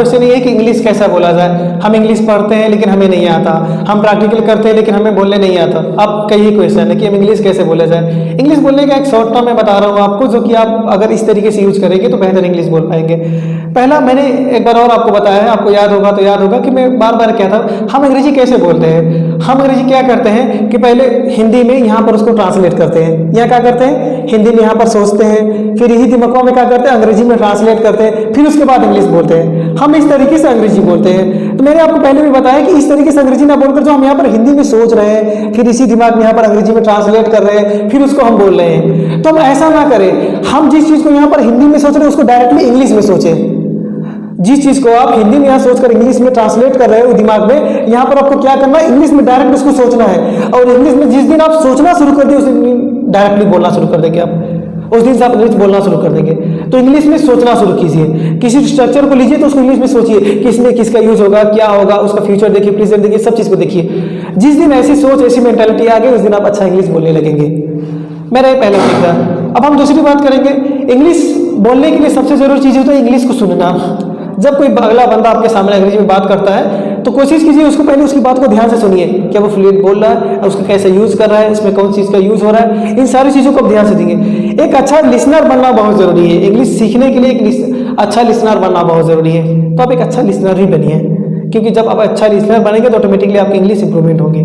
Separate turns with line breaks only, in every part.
Question ये है कि इंग्लिश कैसा बोला जाए। हम इंग्लिश पढ़ते हैं लेकिन हमें नहीं आता, हम प्रैक्टिकल करते हैं लेकिन हमें बोलने नहीं आता। अब कई क्वेश्चन है कि हम इंग्लिश कैसे बोला जाए। इंग्लिश बोलने का एक शॉर्ट टर्म मैं बता रहा हूँ आपको, जो कि आप अगर इस तरीके से यूज करेंगे तो बेहतर इंग्लिश बोल पाएंगे। पहला मैंने एक बार और आपको बताया है, आपको याद होगा तो याद होगा कि मैं बार बार कहता हूँ हम अंग्रेजी कैसे बोलते हैं। हम अंग्रेजी क्या करते हैं कि पहले हिंदी में यहाँ पर उसको ट्रांसलेट करते हैं, यहाँ क्या करते हैं हिंदी में यहाँ पर सोचते हैं, फिर यही दिमाग में क्या करते हैं अंग्रेजी में ट्रांसलेट करते हैं, फिर उसके बाद इंग्लिश बोलते हैं। हम इस तरीके से अंग्रेजी बोलते हैं। तो मैंने आपको पहले भी बताया कि इस तरीके से अंग्रेजी ना बोलकर जो हम यहाँ पर हिंदी में सोच रहे हैं, फिर इसी दिमाग में यहाँ पर अंग्रेजी में ट्रांसलेट कर रहे हैं, फिर उसको हम बोल रहे हैं। तो हम ऐसा ना करें, हम जिस चीज को यहाँ पर हिंदी में सोच रहे हैं उसको डायरेक्टली इंग्लिश में सोचें। जिस चीज को आप हिंदी में यहाँ सोचकर इंग्लिश में ट्रांसलेट कर रहे हो दिमाग में, यहाँ पर आपको क्या करना है इंग्लिश में डायरेक्ट उसको सोचना है। और इंग्लिश में जिस दिन आप सोचना शुरू कर दिए उस दिन डायरेक्टली बोलना शुरू कर देंगे आप, उस दिन से आप इंग्लिश बोलना शुरू कर देंगे। तो इंग्लिश में सोचना शुरू कीजिए। किसी स्ट्रक्चर को लीजिए तो उसको इंग्लिश में सोचिए, किसमें किसका यूज होगा, क्या होगा, उसका फ्यूचर देखिए, प्रेजेंट देखिए, सब चीज को देखिए। जिस दिन ऐसी सोच ऐसी मेंटालिटी आ गई उस दिन आप अच्छा इंग्लिश बोलने लगेंगे। मेरा ये पहला ठीक था। अब हम दूसरी बात करेंगे। इंग्लिश बोलने के लिए सबसे जरूरी चीज होता है इंग्लिश को सुनना। जब कोई अगला बंदा आपके सामने अंग्रेजी में बात करता है तो कोशिश कीजिए उसको पहले उसकी बात को ध्यान से सुनिए, क्या वो फ्लुएंट बोल रहा है, उसका कैसे यूज कर रहा है, इसमें कौन चीज का यूज हो रहा है, इन सारी चीजों को आप ध्यान से देंगे। एक अच्छा लिसनर बनना बहुत जरूरी है। इंग्लिश सीखने के लिए एक अच्छा लिसनर बनना बहुत जरूरी है। तो आप एक अच्छा लिसनर भी बनिए, क्योंकि जब आप अच्छा लिसनर बनेंगे तो ऑटोमेटिकली आपकी इंग्लिश इंप्रूवमेंट होगी।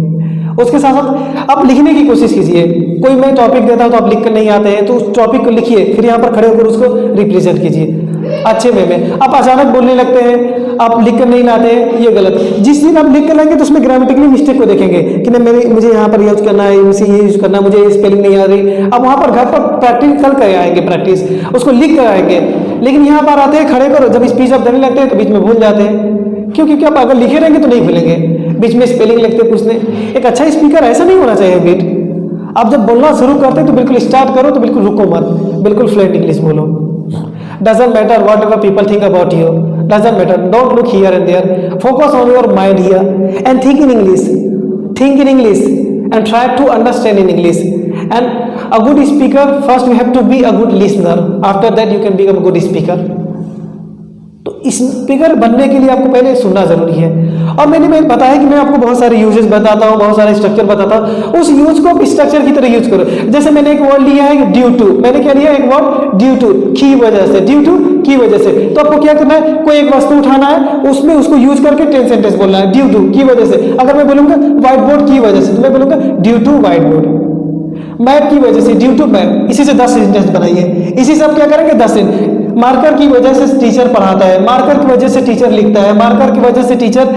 उसके साथ साथ आप लिखने की कोशिश कीजिए। कोई मैं टॉपिक देता हूं तो आप लिख कर नहीं आते हैं तो उस टॉपिक को लिखिए, फिर यहाँ पर खड़े होकर उसको रिप्रेजेंट कीजिए अच्छे वे में। आप अचानक बोलने लगते हैं, आप लिख कर नहीं लाते हैं, ये गलत। जिस दिन आप लिख कर लाएंगे तो उसमें ग्रामेटिकली मिस्टेक को देखेंगे कि नहीं मुझे यहाँ पर यूज करना है, मुझे ये यूज करना है, मुझे स्पेलिंग नहीं आ रही। अब वहाँ पर घर पर प्रैक्टिकल कर आएंगे, प्रैक्टिस उसको लिख कर आएंगे। लेकिन यहाँ पर आते हैं खड़े पर, जब स्पीच आप देने लगते हैं तो बीच में भूल जाते हैं। क्यों? क्योंकि आप अगर लिखे रहेंगे तो नहीं भूलेंगे, बीच में स्पेलिंग लिखते पूछने। एक अच्छा स्पीकर ऐसा नहीं होना चाहिए बीट। आप जब बोलना शुरू करते तो बिल्कुल स्टार्ट करो तो बिल्कुल रुको मत, बिल्कुल फ्लुएंट इंग्लिश बोलो। Doesn't matter whatever people think about you. Doesn't matter. Don't look here and there. Focus on your mind here and think in English. Think in English and try to understand in English. And a good speaker, first you have to be a good listener. After that you can become a good speaker. तो speaker बनने के लिए आपको पहले सुनना जरूरी है। और मैंने बताया कि मैं आपको बहुत सारे यूजेस बताता हूँ, बहुत सारे स्ट्रक्चर बताता हूँ। उस यूज को स्ट्रक्चर की तरह यूज करो। जैसे मैंने एक वर्ड लिया है ड्यू टू, मैंने क्या लिया एक वर्ड ड्यू टू, की वजह से, ड्यू टू की वजह से। तो आपको क्या करना है, कोई एक वस्तु उठाना है, उसमें उसको यूज करके 10 सेंटेंस बोलना है ड्यू टू की वजह से। अगर मैं बोलूंगा व्हाइट बोर्ड की वजह से तो मैं बोलूंगा due to white board. Map की वजह से ड्यू टू मैप, इसी से 10 सेंटेंस बनाइए। इसी से आप क्या करेंगे 10 सेंटेंस। मार्कर की वजह से टीचर पढ़ाता है, मार्कर की वजह से टीचर लिखता है, मार्कर की वजह से टीचर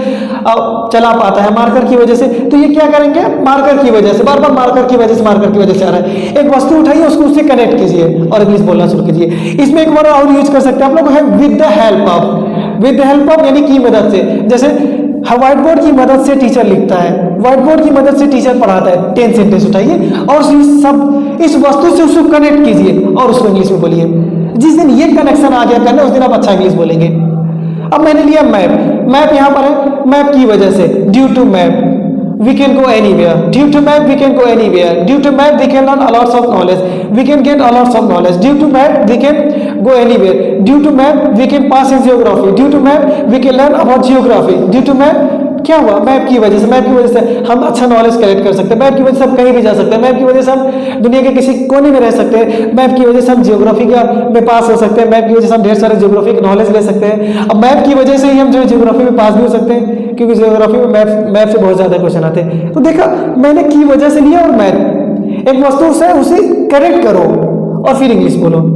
चला पाता है, मार्कर की वजह से। तो ये क्या करेंगे, मार्कर की वजह से, बार बार मार्कर की वजह से, मार्कर की वजह से आ रहा है। एक वस्तु उठाइए, उसको उससे कनेक्ट कीजिए और इंग्लिश बोलना शुरू कीजिए। इसमें एक वर्ड और यूज कर सकते हैं आप लोग है with the help of. With the help of यानी की मदद से। जैसे व्हाइट बोर्ड की मदद से टीचर लिखता है, व्हाइट बोर्ड की मदद से टीचर पढ़ाता है। 10 सेंटेंस उठाइए और इस वस्तु से उसको कनेक्ट कीजिए और उसको इंग्लिश में बोलिए। जिस दिन ये कनेक्शन आ गया करने उस दिन आप अच्छा इंग्लिश बोलेंगे। अब मैंने लिया मैप, मैप यहाँ पर है, मैप की वजह से due to map we can go anywhere. Due to map we can go anywhere. Due to map we can learn a lots of knowledge. We can get a lots of knowledge. Due to map we can go anywhere. Due to map we can pass in geography. Due to map we can learn about geography. Due to map क्या हुआ, map की वजह से। Map की वजह से हम अच्छा नॉलेज कलेक्ट कर सकते हैं, मैप की वजह से हम कहीं भी जा सकते हैं, मैप की वजह से हम दुनिया के किसी कोने में रह सकते हैं, मैप की वजह से हम जियोग्राफी में पास हो सकते हैं, मैप की वजह से हम ढेर सारे जियोग्राफी की नॉलेज ले सकते हैं। अब मैप की वजह से ही हम जो जियोग्राफी में पास भी हो सकते हैं, क्योंकि जियोग्राफी में मैप से बहुत ज्यादा क्वेश्चन आते हैं। तो देखा मैंने की वजह से लिया और मैप, एक वस्तु से उसे करेक्ट करो और फिर इंग्लिश बोलो।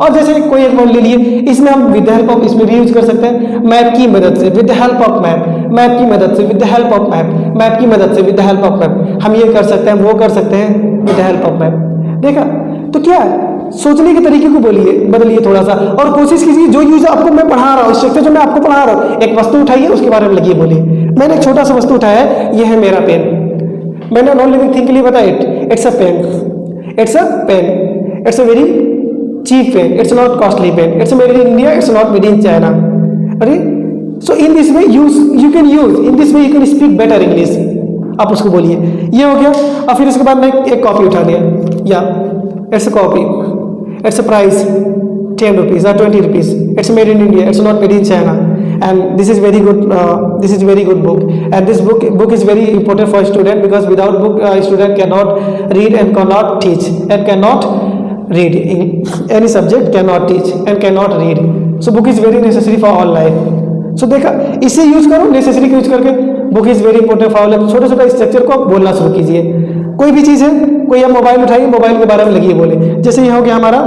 और जैसे कोई एक वर्ड ले लिए, इसमें हम विद द हेल्प ऑफ इसमें भी यूज कर सकते हैं मैप की मदद से, with the help of map, map की मदद से, with the help of map, map की मदद से, with the help of map. हम ये कर सकते हैं, वो कर सकते हैं with the help of map. देखा तो क्या सोचने के तरीके को बोलिए, बदलिए थोड़ा सा और कोशिश कीजिए जो यूज आपको मैं पढ़ा रहा हूँ, स्ट्रक्चर जो मैं आपको पढ़ा रहा हूँ, एक वस्तु उठाइए उसके बारे में लगिए बोलिए। मैंने एक छोटा सा वस्तु उठाया है, ये है मेरा पेन। मैंने नॉन लिविंग थिंग के लिए बताया it's a pen, it's a pen, it's a very cheap pen, it's not costly pen, it's made in India, it's not made in China. So in this way you can use, in this way you can speak better English. आप उसको बोलिए, ये हो गया। और फिर उसके बाद मैं एक कॉपी उठा लिया, या it's a copy, it's a price 10 rupees or 20 rupees, it's made in India, it's not made in China. and this is very good book, and this book is very important for student, because without book student cannot read and cannot teach and cannot read in any subject, cannot teach and cannot read. So book is very necessary for all life. So देखा, इसे use करो, necessary use करके। Book is very important for all. छोटे छोटे structure को बोलना शुरू कीजिए। कोई भी चीज़ है, कोई आप मोबाइल उठाइए, मोबाइल के बारे में लगिए बोले। जैसे ये हो गया हमारा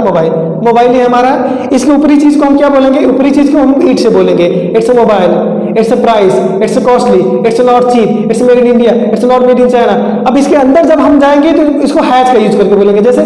मोबाइल ही हमारा, इसके ऊपरी चीज़ को हम क्या बोलेंगे? ऊपरी चीज़ को हम इट से बोलेंगे। It's a mobile, it's a price, it's a costly, it's not cheap, it's made in India, it's not made in China. अब इसके अंदर जब हम जाएंगे तो इसको हैज का यूज करके बोलेंगे। जैसे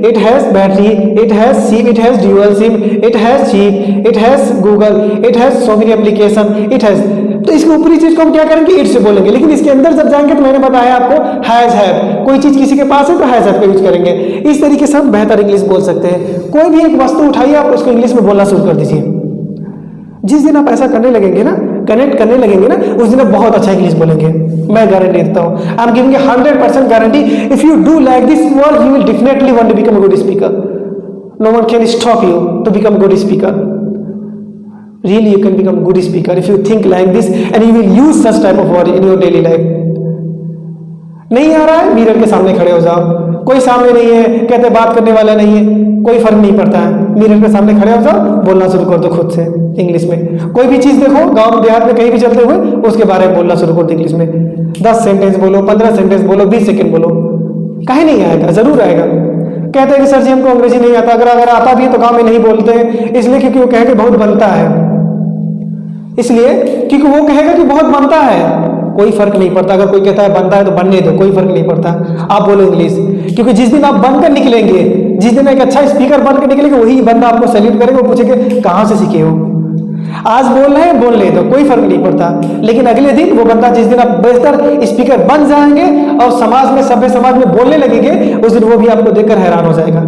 it has battery, it has SIM, it has dual SIM, it has cheap, it has Google, it has so many application, it has. तो इसके ऊपरी चीज को हम क्या करेंगे? इट से बोलेंगे। लेकिन इसके अंदर जब जाएंगे तो मैंने बताया आपको हैज हैव। कोई चीज किसी के पास है तो हैज हैव का यूज करेंगे। इस तरीके से हम बेहतर इंग्लिश बोल सकते हैं। कोई भी एक वस्तु उठाइए, आप उसको इंग्लिश में बोलना शुरू कर दीजिए। जिस दिन आप ऐसा करने लगेंगे ना, कनेक्ट करने लगेंगे ना, उस दिन आप बहुत अच्छा इंग्लिश बोलेंगे। मैं गारंटी देता हूँ, I am giving 100% guarantee. If you do like this work, you will definitely want to become a good speaker. No one can stop you to become good speaker. Really, you can become good speaker if you think like this and you will use such type of word in your daily life. नहीं आ रहा है, mirror के सामने खड़े हो जाओ। कोई सामने नहीं है, कहते बात करने वाला नहीं है, कोई फर्क नहीं पड़ता है। मिरर के सामने खड़े हो जाओ, बोलना शुरू कर दो खुद से इंग्लिश में। कोई भी चीज देखो, गांव देहात में कहीं भी चलते हुए, उसके बारे में बोलना शुरू कर दो इंग्लिश में। 10 सेंटेंस बोलो, 15 सेंटेंस बोलो, 20 सेकेंड बोलो। काहे नहीं आएगा? जरूर आएगा। कहते हैं कि सर जी हमको अंग्रेजी नहीं आता। अगर आता भी है तो गाँव में नहीं बोलते हैं, इसलिए क्योंकि वो कह के बहुत बनता है। इसलिए क्योंकि वो कहेगा कि बहुत बनता है। कोई फर्क नहीं पड़ता। अगर कोई कहता है बनता है तो बनने दो, कोई फर्क नहीं पड़ता। आप बोलो इंग्लिश, क्योंकि जिस दिन आप बनकर निकलेंगे, जिस दिन एक अच्छा स्पीकर बनकर निकलेंगे, वही बंदा आपको सैल्यूट करेगा, वो पूछेगा कहाँ से सीखे हो। आज बोल रहे हैं, बोलने दो, कोई फर्क नहीं पड़ता। लेकिन अगले दिन वो बंदा, जिस दिन आप बेहतर स्पीकर बन जाएंगे और समाज में, सभ्य समाज में बोलने लगेंगे, उस दिन वो भी आपको देखकर हैरान हो जाएगा।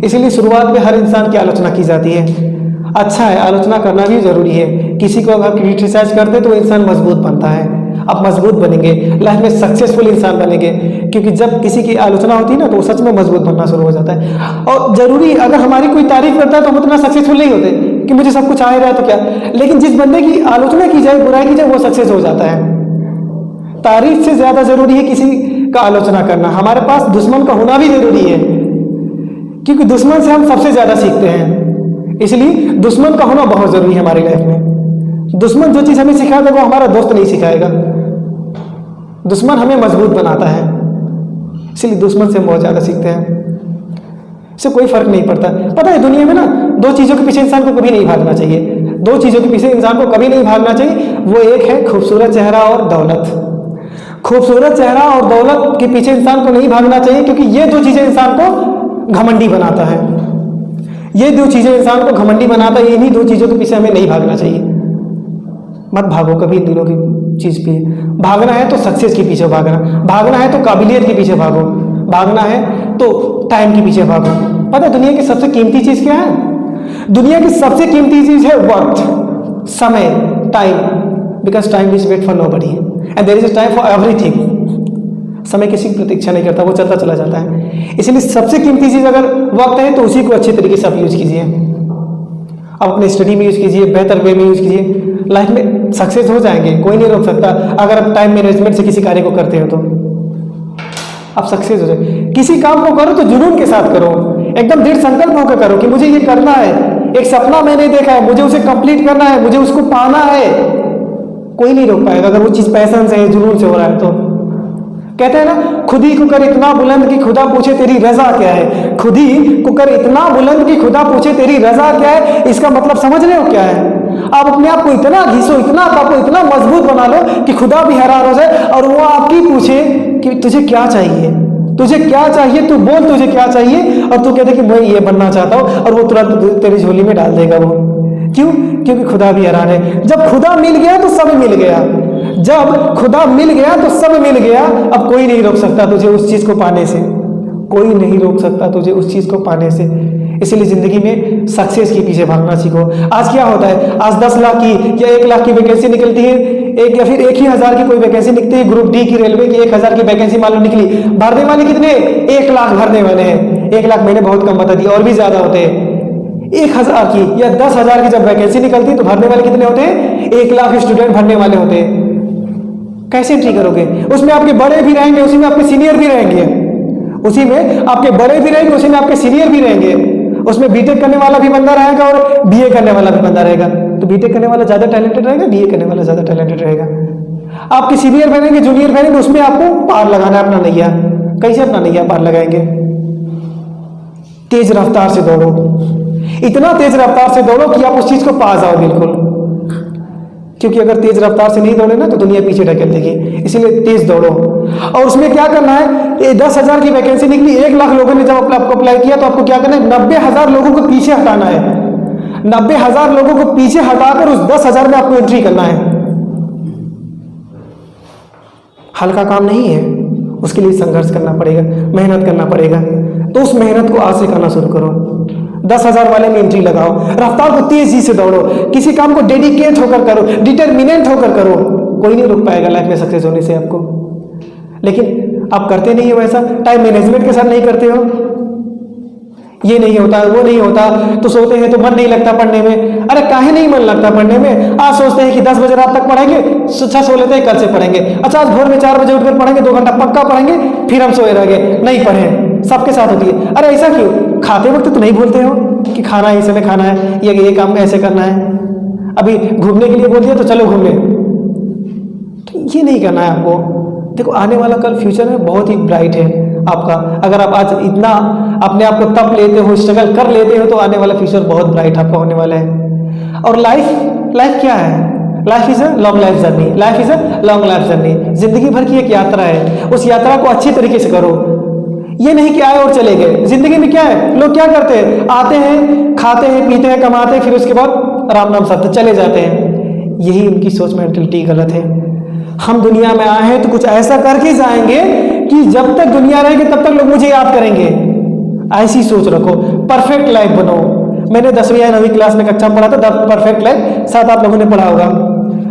इसीलिए शुरुआत में हर इंसान की आलोचना की जाती है। अच्छा है, आलोचना करना भी जरूरी है। किसी को अगर क्रिटिसाइज करते तो इंसान मजबूत बनता है। आप मजबूत बनेंगे, लाइफ में सक्सेसफुल इंसान बनेंगे। क्योंकि जब किसी की आलोचना होती है ना, तो वो सच में मजबूत बनना शुरू हो जाता है। और जरूरी, अगर हमारी कोई तारीफ करता है तो हम उतना सक्सेसफुल नहीं होते कि मुझे सब कुछ आ ही रहा है तो क्या। लेकिन जिस बंदे की आलोचना की जाए, बुराई की जाए, वो सक्सेस हो जाता है। तारीफ से ज्यादा जरूरी है किसी का आलोचना करना। हमारे पास दुश्मन का होना भी जरूरी है, क्योंकि दुश्मन से हम सबसे ज्यादा सीखते हैं। इसलिए दुश्मन का होना बहुत जरूरी है हमारी लाइफ में। दुश्मन जो चीज हमें सिखाएगा वो हमारा दोस्त नहीं सिखाएगा। दुश्मन हमें मजबूत बनाता है, इसलिए दुश्मन से हम बहुत ज्यादा सीखते हैं। इससे कोई फर्क नहीं पड़ता। पता है दुनिया में ना, 2 चीजों के पीछे इंसान को कभी नहीं भागना चाहिए। 2 चीजों के पीछे इंसान को कभी नहीं भागना चाहिए। वो एक है खूबसूरत चेहरा और दौलत। खूबसूरत चेहरा और दौलत के पीछे इंसान को नहीं भागना चाहिए, क्योंकि ये 2 चीजें इंसान को घमंडी बनाता है। ये 2 चीजें इंसान को घमंडी बनाता है। इन्हीं 2 चीजों के पीछे हमें नहीं भागना चाहिए। मत भागो कभी इन दोनों की चीज पे। भागना है तो सक्सेस के पीछे भागना है तो काबिलियत के पीछे भागो, भागना है तो टाइम के पीछे भागो। पता है दुनिया की सबसे कीमती चीज क्या है? दुनिया की सबसे कीमती चीज है वक्त, समय, time. Because time is wait for nobody and there is a time for everything. समय किसी की प्रतीक्षा नहीं करता, वो चलता चला जाता है। इसलिए सबसे कीमती चीज अगर वक्त है तो उसी को अच्छे तरीके से आप यूज कीजिए। आप अपने स्टडी में यूज कीजिए, बेहतर वे में यूज कीजिए। लाइफ में सक्सेस हो जाएंगे, कोई नहीं रोक सकता। अगर आप टाइम मैनेजमेंट से किसी कार्य को करते हो तो आप सक्सेस हो जाए। किसी काम को करो तो जुनून के साथ करो, एकदम दृढ़ संकल्प होकर करो कि मुझे ये करना है। एक सपना मैंने देखा है, मुझे उसे कंप्लीट करना है, मुझे उसको पाना है। कोई नहीं रोक पाएगा अगर वो चीज पैशन से, जुनून से हो रहा है तो। कहते हैं ना, खुद ही को कर इतना बुलंद कि खुदा पूछे तेरी रजा क्या है। खुद ही को कर इतना बुलंद कि खुदा पूछे तेरी रजा क्या है। इसका मतलब समझ रहे हो क्या है? आप अपने आप को इतना घिसो, इतना आपको इतना मजबूत बना लो कि खुदा भी हैरान हो जाए और वो आपकी पूछे कि तुझे क्या चाहिए, तुझे क्या चाहिए, तू बोल तुझे क्या चाहिए, और तू कहते कि मैं ये बनना चाहता हूं, और वो तुरंत तेरी झोली में डाल देगा वो। क्यों? क्योंकि खुदा भी हैरान है। जब खुदा मिल गया तो सब मिल गया। जब खुदा मिल गया तो सब मिल गया। अब कोई नहीं रोक सकता तुझे उस चीज को पाने से, कोई नहीं रोक सकता तुझे उस चीज को पाने से। इसलिए जिंदगी में सक्सेस के पीछे भागना सीखो। आज क्या होता है, आज 10 लाख की या 1 लाख की वैकेंसी निकलती है, एक या फिर 1 ही हजार की कोई वैकेंसी निकलती है। ग्रुप डी की रेलवे की 1000 की वैकेंसी मान लो निकली, भरने वाले कितने? 1 लाख भरने वाले हैं। 1 लाख मैंने बहुत कम बता दिया, और भी ज्यादा होते हैं। 1,000 की या 10,000 की जब वैकेंसी निकलती है तो भरने वाले कितने होते हैं? 1 लाख स्टूडेंट भरने वाले होते हैं। कैसे एंट्री करोगे? उसमें आपके बड़े भी रहेंगे, उसी में आपके सीनियर भी रहेंगे, उसी में आपके बड़े भी रहेंगे, उसी में आपके सीनियर भी रहेंगे। उसमें बीटेक करने वाला भी बंदा रहेगा और बीए करने वाला भी बंदा रहेगा। तो बीटेक करने वाला ज्यादा टैलेंटेड रहेगा, बीए करने वाला ज्यादा टैलेंटेड रहेगा। आपके सीनियर बनेंगे, जूनियर बनेंगे, उसमें आपको पार लगाना है अपना नैया। कैसे अपना नैया पार लगाएंगे? तेज रफ्तार से दौड़ो, इतना तेज रफ्तार से दौड़ो कि आप उस चीज को पा जाओ बिल्कुल। क्योंकि अगर तेज रफ्तार से नहीं दौड़े ना तो दुनिया पीछे ढकेल देगी, इसीलिए तेज दौड़ो। और उसमें क्या करना है? ये 10,000 की वैकेंसी निकली, 1 लाख लोगों ने जब आपको अप्लाई किया तो आपको क्या करना है? 90,000 लोगों को पीछे हटाना है। 90,000 लोगों को पीछे हटाकर उस 10,000 में आपको एंट्री करना है। हल्का काम नहीं है, उसके लिए संघर्ष करना पड़ेगा, मेहनत करना पड़ेगा। तो उस मेहनत को आज से करना शुरू करो। 10,000 वाले में एंट्री लगाओ, रफ्तार को तेजी से दौड़ो, किसी काम को डेडिकेट होकर करो, डिटर्मिनेंट होकर करो। कोई नहीं रोक पाएगा लाइफ में सक्सेस होने से आपको। लेकिन आप करते नहीं हो वैसा, टाइम मैनेजमेंट के साथ नहीं करते हो, ये नहीं होता, वो नहीं होता, तो सोते हैं तो मन नहीं लगता पढ़ने में। अरे काहे नहीं मन लगता पढ़ने में? आज सोचते हैं कि 10 बजे रात तक पढ़ेंगे, अच्छा सो लेते हैं, कल से पढ़ेंगे। अच्छा आज भोर में 4 बजे उठकर पढ़ेंगे, 2 घंटा पक्का पढ़ेंगे, फिर हम सोए रह गए, नहीं पढ़े। सबके साथ होती है। अरे ऐसा क्यों? खाते वक्त तो नहीं बोलते हो कि खाना है, इस समय खाना है, ये काम ऐसे करना है। अभी घूमने के लिए बोल दिया तो चलो घूमने, तो ये नहीं करना है आपको। देखो आने वाला कल फ्यूचर में बहुत ही ब्राइट है आपका। अगर आप आज इतना अपने आप को तप लेते हो, स्ट्रगल कर लेते हो, तो आने वाला फ्यूचर बहुत ब्राइट आपका होने वाला है। और लाइफ क्या है? Life is a long life journey. Life is a long life journey. जिंदगी भर की एक यात्रा है, उस यात्रा को अच्छे तरीके से करो। ये नहीं कि आए और चले गए। जिंदगी में क्या है, लोग क्या करते हैं? आते हैं, खाते हैं, पीते हैं, कमाते हैं, फिर उसके बाद राम नाम सत्य चले जाते हैं। यही उनकी सोच मेंटलिटी गलत है। हम दुनिया में आए हैं तो कुछ ऐसा करके जाएंगे कि जब तक दुनिया रहेगी तब तक लोग मुझे याद करेंगे। ऐसी सोच रखो, परफेक्ट लाइफ बनो। मैंने 10वीं या 9वीं क्लास में कक्षा में पढ़ा था, द परफेक्ट लाइफ, शायद आप लोगों ने पढ़ा होगा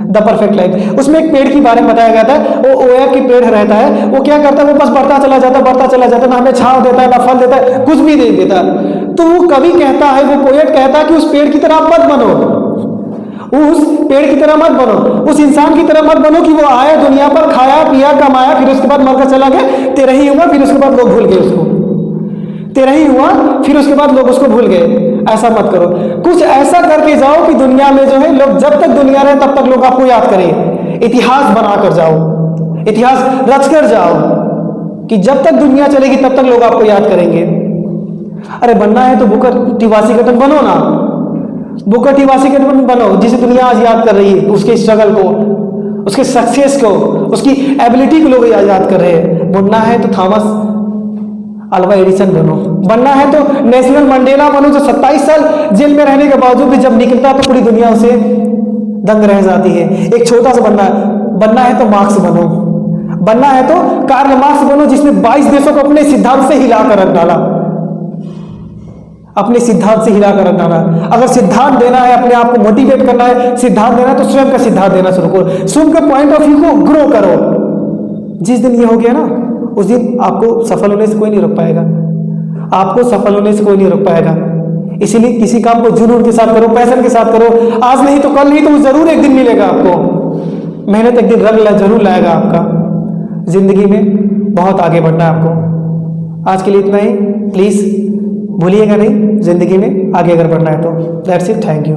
द परफेक्ट लाइफ। उसमें एक पेड़ के बारे में बताया गया था। वो ओया की पेड़ रहता है, वो क्या करता है? वो बस बढ़ता चला जाता, बढ़ता चला जाता, ना हमें छांव देता है, ना फल देता है, कुछ भी नहीं देता। तो वो कवि कहता है, वो पोएट कहता है कि उस पेड़ की तरह आप मत बनो, उस पेड़ की तरह मत बनो, उस इंसान की तरह मत बनो कि वो आया दुनिया पर, खाया पिया कमाया, फिर उसके बाद मरकर चला गया, तेरा ही हुआ, फिर उसके बाद लोग भूल गए उसको। तेरा ही हुआ, फिर उसके बाद लोग उसको भूल गए। ऐसा मत करो। कुछ ऐसा करके जाओ कि दुनिया में जो है लोग, जब तक दुनिया रहे तब तक लोग आपको याद करें। इतिहास बनाकर जाओ, इतिहास रच कर जाओ कि जब तक दुनिया चलेगी तब तक लोग आपको याद करेंगे। अरे बनना है तो बुकर टी वाशिंगटन बनो ना, बुकर टी वाशिंगटन बनो, जिसे दुनिया आज याद कर रही है, उसके स्ट्रगल को, उसके सक्सेस को, उसकी एबिलिटी को लोग याद कर रहे हैं। बनना है तो थॉमस अल्वा एडिसन बनो, बनना है तो नेशनल मंडेला बनो, जो 27 साल जेल में रहने के बावजूद भी जब निकलता तो पूरी दुनिया उसे दंग रह जाती है। एक छोटा सा बनना है तो मार्क्स बनो, बनना है तो कार्ल मार्क्स बनो, जिसने 22 देशों को अपने सिद्धांत से हिलाकर रख डाला, अपने सिद्धांत से हिलाकर रख डाला। अगर सिद्धांत देना है, अपने आप को मोटिवेट करना है, सिद्धांत देना है, तो स्वयं का सिद्धांत देना शुरू करो, स्वयं के पॉइंट ऑफ व्यू को ग्रो करो। जिस दिन ये हो गया ना, उस दिन आपको सफल होने से कोई नहीं रोक पाएगा, आपको सफल होने से कोई नहीं रोक पाएगा। इसीलिए किसी काम को जुनून के साथ करो, पैशन के साथ करो। आज नहीं तो कल नहीं तो जरूर एक दिन मिलेगा आपको। मेहनत एक दिन रंग जरूर लाएगा आपका। जिंदगी में बहुत आगे बढ़ना है आपको। आज के लिए इतना ही। प्लीज भूलिएगा नहीं, जिंदगी में आगे अगर बढ़ना है तो। That's it, thank you.